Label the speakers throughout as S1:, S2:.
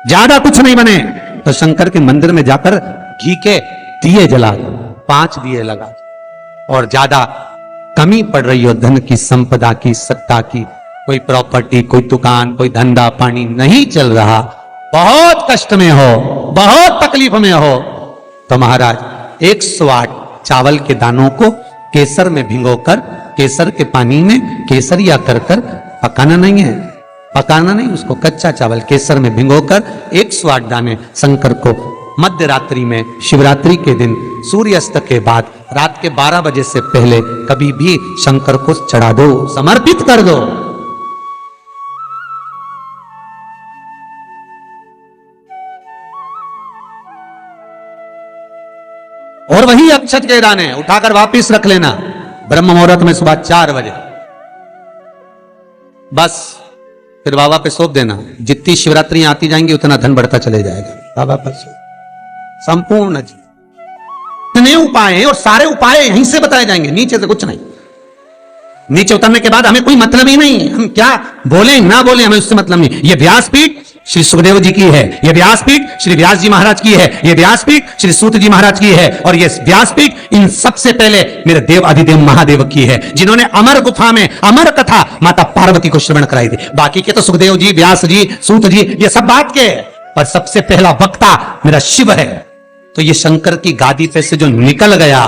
S1: ज्यादा कुछ नहीं बने तो शंकर के मंदिर में जाकर घी के दिए जला दो, 5 दिए लगा दो। और ज्यादा कमी पड़ रही हो धन की, संपदा की, सत्ता की, कोई प्रॉपर्टी, कोई दुकान, कोई धंधा पानी नहीं चल रहा, बहुत कष्ट में हो, बहुत तकलीफ में हो, तो महाराज 108 चावल के दानों को केसर में भिगोकर, केसर के पानी में केसरिया कर पकाना नहीं है, पकाना नहीं, उसको कच्चा चावल केसर में भिगोकर 108 दाने शंकर को मध्य रात्रि में, शिवरात्रि के दिन सूर्यास्त के बाद, रात के 12 बजे से पहले कभी भी शंकर को चढ़ा दो, समर्पित कर दो। और वही अक्षत के दाने उठाकर वापिस रख लेना ब्रह्म मुहूर्त में सुबह 4 बजे, बस फिर बाबा पे सौंप देना। जितनी शिवरात्रियां आती जाएंगी उतना धन बढ़ता चले जाएगा बाबा पर संपूर्ण जी। इतने उपाय हैं और सारे उपाय यहीं से बताए जाएंगे, नीचे से कुछ नहीं। नीचे उतरने के बाद हमें कोई मतलब ही नहीं, हम क्या बोले ना बोले हमें उससे मतलब नहीं। ये व्यासपीठ श्री सुखदेव जी की है, ये व्यासपीठ श्री व्यास जी महाराज की है, ये व्यासपीठ श्री सूत जी महाराज की है, और ये व्यासपीठ इन सबसे पहले मेरे देव अधिदेव महादेव की है, जिन्होंने अमर गुफा में अमर कथा माता पार्वती को श्रवण कराई थी। बाकी के तो सुखदेव जी, व्यास जी, सूत जी, ये सब बात के, पर सबसे पहला वक्ता मेरा शिव है। तो ये शंकर की गादी पे से जो निकल गया,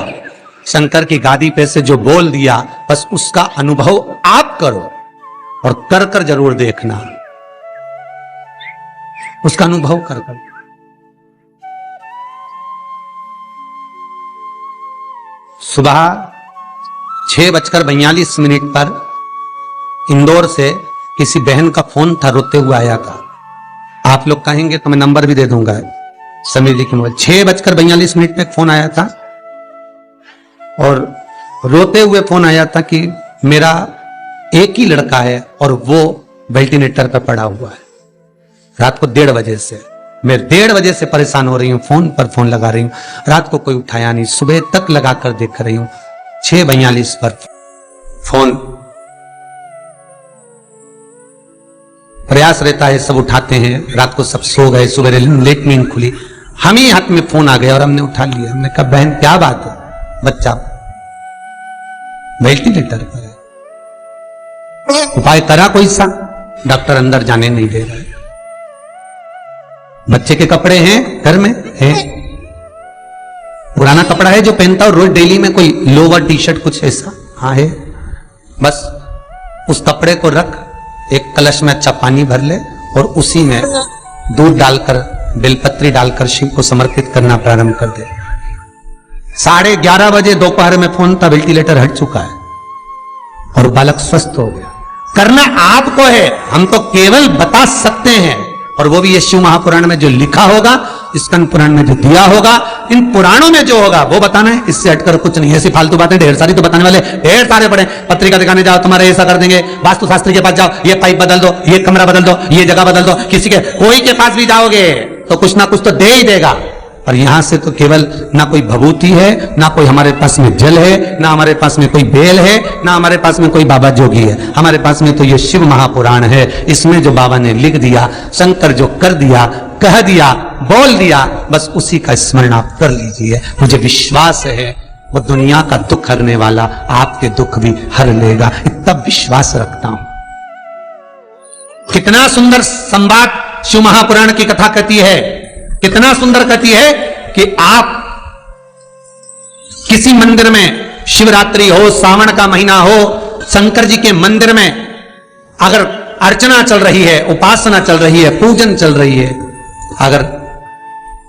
S1: शंकर की गादी पे से जो बोल दिया, बस उसका अनुभव आप करो और कर कर जरूर देखना, उसका अनुभव कर कर। सुबह 6:42 पर इंदौर से किसी बहन का फोन था, रोते हुए आया था। आप लोग कहेंगे तो मैं नंबर भी दे दूंगा, समीर जी के मोबाइल। 6:42 पे फोन आया था और रोते हुए फोन आया था कि मेरा एक ही लड़का है और वो वेंटिलेटर पर पड़ा हुआ है। रात को 1:30 बजे से मैं 1:30 बजे से परेशान हो रही हूँ, फोन पर फोन लगा रही हूँ, रात को कोई उठाया नहीं, सुबह तक लगाकर देख रही हूँ। 6:42 पर फोन, प्रयास रहता है सब उठाते हैं, रात को सब सो गए, सुबह लेट नींद खुली, हम ही हाथ में फोन आ गया और हमने उठा लिया। हमने कहा बहन क्या बात है, बच्चा वेंटिलेटर पर है, उपाय करा कोई सा? डॉक्टर अंदर जाने नहीं दे रहा है। बच्चे के कपड़े हैं घर में, है पुराना कपड़ा है जो पहनता हो रोज डेली में, कोई लोवर टी शर्ट कुछ ऐसा, हाँ है, बस उस कपड़े को रख, एक कलश में अच्छा पानी भर ले और उसी में दूध डालकर, बेलपत्री डालकर शिव को समर्पित करना प्रारंभ कर दे। 11:30 बजे दोपहर में फोन था, वेंटिलेटर हट चुका है और बालक स्वस्थ हो गया। करना आपको है, हम तो केवल बता सकते हैं, और वो भी ये शिव महापुराण में जो लिखा होगा, स्कंद पुराण में जो दिया होगा, इन पुराणों में जो होगा वो बताना है, इससे हटकर कुछ नहीं। ऐसी फालतू बातें ढेर सारी तो बताने वाले ढेर सारे पड़े, पत्रिका दिखाने जाओ तुम्हारे ऐसा कर देंगे, वास्तु शास्त्री के पास जाओ, ये पाइप बदल दो, ये कमरा बदल दो, ये जगह बदल दो, किसी के कोई के पास भी जाओगे तो कुछ ना कुछ तो दे ही देगा। और यहां से तो केवल ना कोई भभूति है, ना कोई हमारे पास में जल है, ना हमारे पास में कोई बेल है, ना हमारे पास में कोई बाबा जोगी है, हमारे पास में तो ये शिव महापुराण है। इसमें जो बाबा ने लिख दिया, शंकर जो कर दिया, कह दिया, बोल दिया, बस उसी का स्मरण आप कर लीजिए। मुझे विश्वास है वो दुनिया का दुख हरने वाला आपके दुख भी हर लेगा, इतना विश्वास रखता हूं। कितना सुंदर संवाद शिव महापुराण की कथा कहती है, कितना सुंदर कहती है कि आप किसी मंदिर में, शिवरात्रि हो, सावन का महीना हो, शंकर जी के मंदिर में अगर अर्चना चल रही है, उपासना चल रही है, पूजन चल रही है, अगर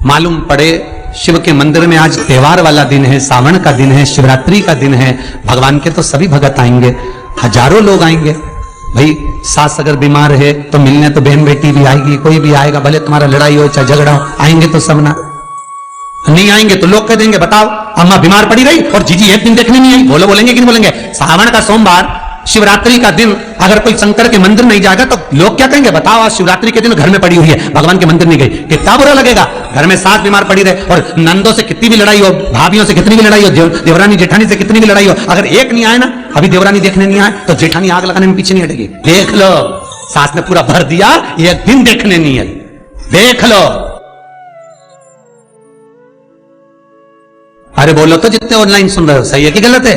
S1: मालूम पड़े शिव के मंदिर में आज त्योहार वाला दिन है, सावन का दिन है, शिवरात्रि का दिन है, भगवान के तो सभी भगत आएंगे, हजारों लोग आएंगे। भाई सास अगर बीमार है तो मिलने तो बहन बेटी भी आएगी, कोई भी आएगा, भले तुम्हारा लड़ाई हो चाहे झगड़ा हो, आएंगे तो सब ना। नहीं आएंगे तो लोग कह देंगे बताओ अम्मा बीमार पड़ी रही और जीजी एक दिन देखने नहीं आई, बोलो बोलेंगे कि नहीं बोलेंगे? सावन का सोमवार, शिवरात्रि का दिन अगर कोई शंकर के मंदिर नहीं जाएगा तो लोग क्या कहेंगे? बताओ आज शिवरात्रि के दिन घर में पड़ी हुई है, भगवान के मंदिर नहीं गई, कितना बुरा लगेगा। घर में सास बीमार पड़ी रहे और नंदों से कितनी भी लड़ाई हो, भाभियों से कितनी भी लड़ाई हो, देवरानी जेठानी से कितनी भी लड़ाई हो, अगर एक नहीं आए ना, अभी देवरानी देखने नहीं आए तो जेठानी आग लगाने में पीछे नहीं हटेगी। देख लो, सास ने पूरा भर दिया, एक दिन देखने नहीं आई, देख लो। अरे बोलो तो जितने ऑनलाइन सुन रहे हो, सही है कि गलत है?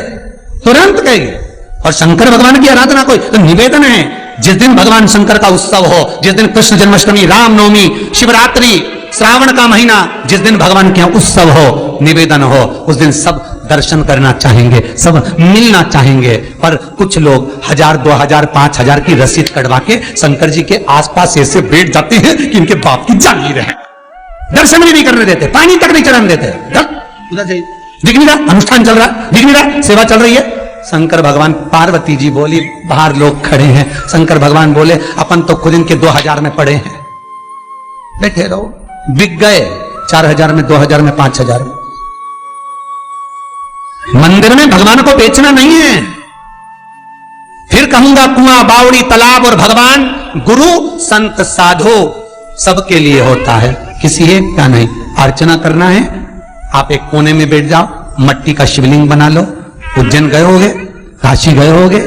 S1: तुरंत कहेंगे। और शंकर भगवान की आराधना कोई तो निवेदन है, जिस दिन भगवान शंकर का उत्सव हो, जिस दिन कृष्ण जन्माष्टमी, रामनवमी, शिवरात्रि, श्रावण का महीना, जिस दिन भगवान के यहाँ उत्सव हो, निवेदन हो, उस दिन सब दर्शन करना चाहेंगे, सब मिलना चाहेंगे। पर कुछ लोग 1000, 2000, 5000 की रसीद कटवा के शंकर जी के आसपास ऐसे बैठ जाते हैं कि इनके बाप की जागीर है, दर्शन भी नहीं करने देते, पानी तक नहीं चढ़ाने देते। उधर जाइए, दिख नहीं रहा, अनुष्ठान चल रहा, दिख नहीं रहा, सेवा चल रही है। शंकर भगवान, पार्वती जी बोली बाहर लोग खड़े हैं। शंकर भगवान बोले अपन तो खुद इनके 2000 में पड़े हैं, बैठे रहो। बिक गए 4000 में, 2000 में, 5000 में। मंदिर में भगवान को बेचना नहीं है। फिर कहूंगा कुआं, बावड़ी, तालाब और भगवान, गुरु, संत, साधु सबके लिए होता है, किसी एक का नहीं। अर्चना करना है, आप एक कोने में बैठ जाओ, मट्टी का शिवलिंग बना लो। उज्जैन गए होगे, काशी गए होगे,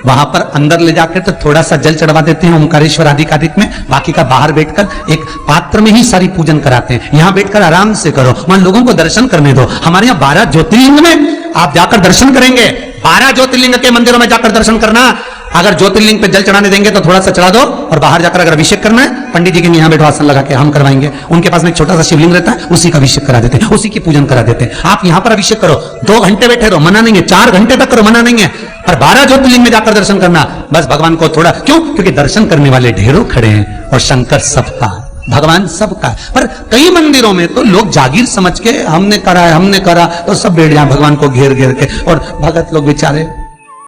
S1: वहां पर अंदर ले जाकर तो थोड़ा सा जल चढ़वा देते हैं ओंकारेश्वर आदि कार्तिक में, बाकी का बाहर बैठकर एक पात्र में ही सारी पूजन कराते हैं। यहां बैठकर आराम से करो, वहां लोगों को दर्शन करने दो। हमारे यहाँ 12 ज्योतिर्लिंग में आप जाकर दर्शन करेंगे, 12 ज्योतिर्लिंग के मंदिरों में जाकर दर्शन करना। अगर ज्योतिर्लिंग पे जल चढ़ाने देंगे तो थोड़ा सा चढ़ा दो, और बाहर जाकर अगर अभिषेक करना है, पंडित जी के यहाँ बैठो, आसन लगा के हम करवाएंगे। उनके पास में एक छोटा सा शिवलिंग रहता है, उसी का अभिषेक करा देते हैं, उसी की पूजन करा देते हैं। आप यहाँ पर अभिषेक करो, 2 घंटे बैठे रहो, मना नहीं है, 4 घंटे तक करो, मना नहीं है, पर 12 ज्योतिर्लिंग में जाकर दर्शन करना। बस भगवान को थोड़ा, क्यों? क्योंकि दर्शन करने वाले ढेरों खड़े हैं और शंकर सबका, भगवान सबका। पर कई मंदिरों में तो लोग जागीर समझ के हमने करा है, हमने करा, तो सब बैठ जाए भगवान को घेर घेर के, और भगत लोग बेचारे